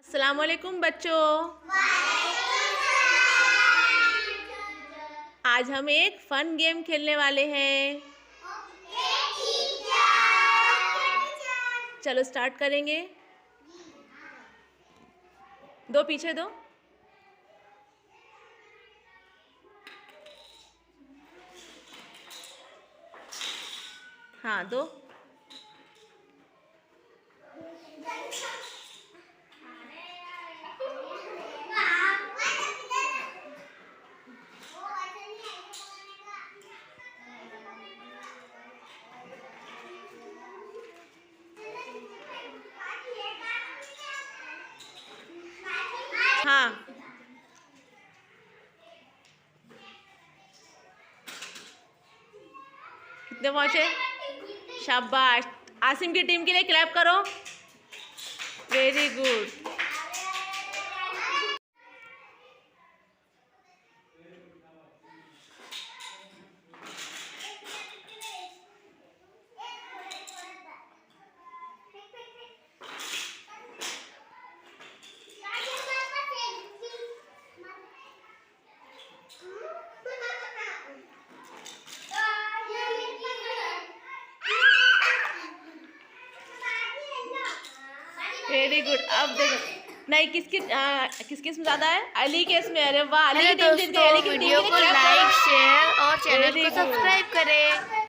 अस्सलाम वालेकुम बच्चों। आज हम एक फन गेम खेलने वाले हैं। चलो स्टार्ट करेंगे। दो पीछे दो। हाँ दो। हाँ कितने पहुंचे? शाबाश। आसिम की टीम के लिए क्लैप करो। Very good. Very good. अब देखो नहीं किसकी इसमें ज्यादा है? अली के इसमें। अरे वाह, अली की टीम जीत गई। अली की टीम वीडियो को लाइक शेयर और चैनल को सब्सक्राइब करें।